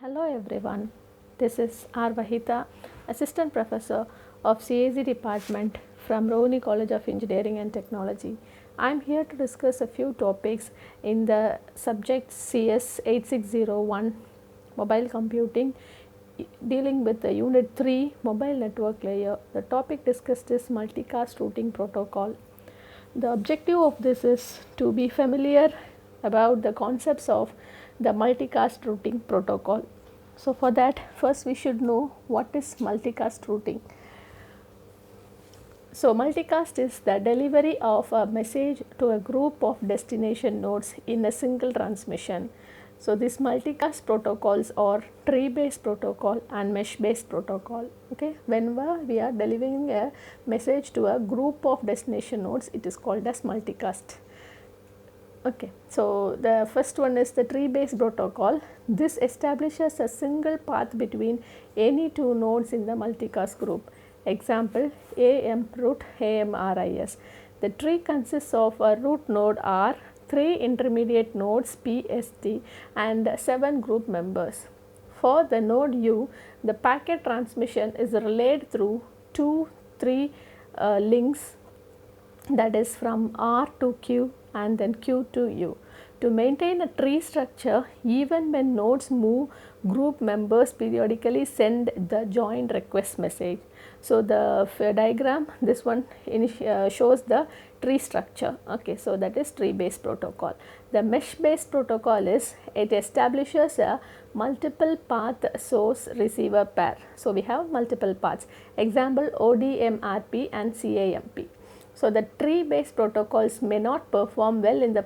Hello everyone, this is R. Vahita, Assistant Professor of CAC Department from Rohini College of Engineering and Technology. I am here to discuss a few topics in the subject CS 8601 Mobile Computing, dealing with the Unit 3 Mobile Network Layer. The topic discussed is Multicast Routing Protocol. The objective of this is to be familiar about the concepts of the multicast routing protocol. So, for that first we should know what is multicast routing. So, multicast is the delivery of a message to a group of destination nodes in a single transmission. So, these multicast protocols are tree based protocol and mesh based protocol. Okay. Whenever we are delivering a message to a group of destination nodes, it is called as multicast. Okay. So, the first one is the tree based protocol. This establishes a single path between any two nodes in the multicast group. Example, AM root AMRIS. The tree consists of a root node R, 3 intermediate nodes PST and 7 group members. For the node U, the packet transmission is relayed through 3 links, that is from R to Q and then Q to U. To maintain a tree structure, even when nodes move, group members periodically send the join request message. So, the diagram, this one shows the tree structure. Okay, so that is tree based protocol. The mesh based protocol is, it establishes a multiple path source receiver pair. So, we have multiple paths, example ODMRP and CAMP. So, the tree based protocols may not perform well in the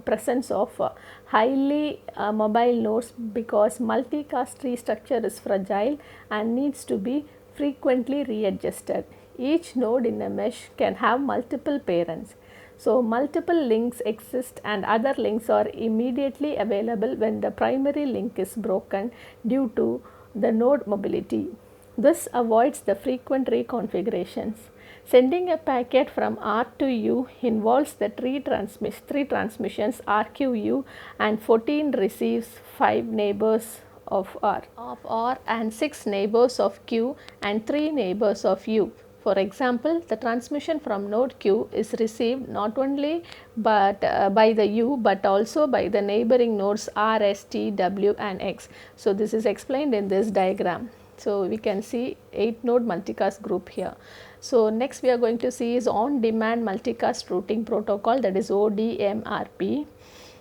presence of highly mobile nodes, because multicast tree structure is fragile and needs to be frequently readjusted. Each node in a mesh can have multiple parents. So, multiple links exist and other links are immediately available when the primary link is broken due to the node mobility. This avoids the frequent reconfigurations. Sending a packet from R to U involves the three transmissions RQU, and 14 receives 5 neighbors of R and 6 neighbors of Q and 3 neighbors of U. For example, the transmission from node Q is received not only by the U but also by the neighboring nodes R, S, T, W and X. So, this is explained in this diagram. So, we can see 8 node multicast group here. So, next we are going to see is on demand multicast routing protocol, that is ODMRP.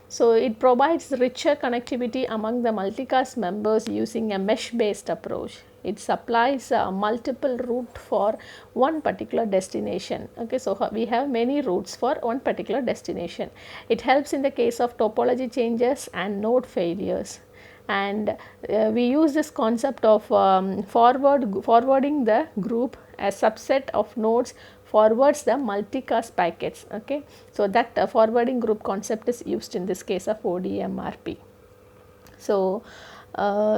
So, it provides richer connectivity among the multicast members using a mesh based approach. It supplies multiple route for one particular destination. Okay, so we have many routes for one particular destination. It helps in the case of topology changes and node failures. And we use this concept of forwarding the group, a subset of nodes forwards the multicast packets. Okay, so that forwarding group concept is used in this case of ODMRP. So,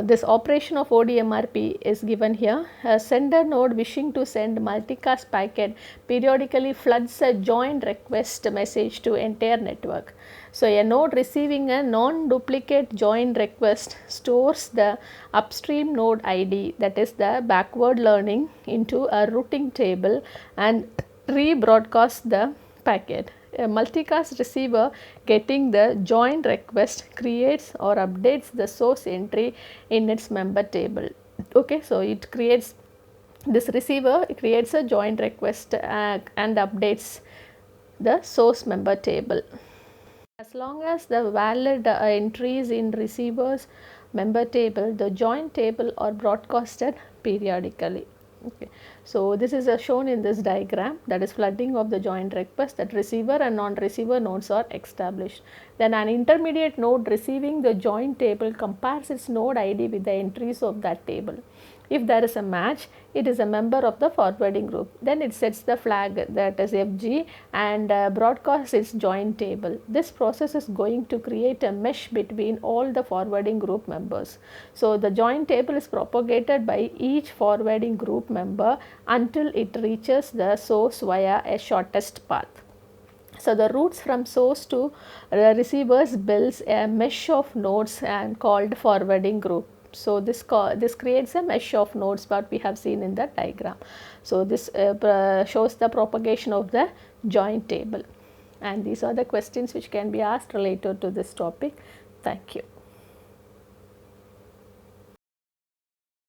this operation of ODMRP is given here. A sender node wishing to send multicast packet periodically floods a join request message to entire network. So, a node receiving a non-duplicate join request stores the upstream node ID, that is the backward learning, into a routing table and rebroadcasts the packet. A multicast receiver getting the join request creates or updates the source entry in its member table. Okay, so it creates, this receiver creates a join request and updates the source member table. As long as the valid entries in receiver's member table, the join table are broadcasted periodically. Okay. So, this is shown in this diagram, that is flooding of the join request, that receiver and non-receiver nodes are established. Then an intermediate node receiving the join table compares its node ID with the entries of that table. If there is a match, it is a member of the forwarding group. Then it sets the flag, that is FG, and broadcasts its join table. This process is going to create a mesh between all the forwarding group members. So, the join table is propagated by each forwarding group member until it reaches the source via a shortest path. So, the routes from source to receivers builds a mesh of nodes and called forwarding group. So, this creates a mesh of nodes what we have seen in the diagram. So, this shows the propagation of the joint table, and these are the questions which can be asked related to this topic. Thank you.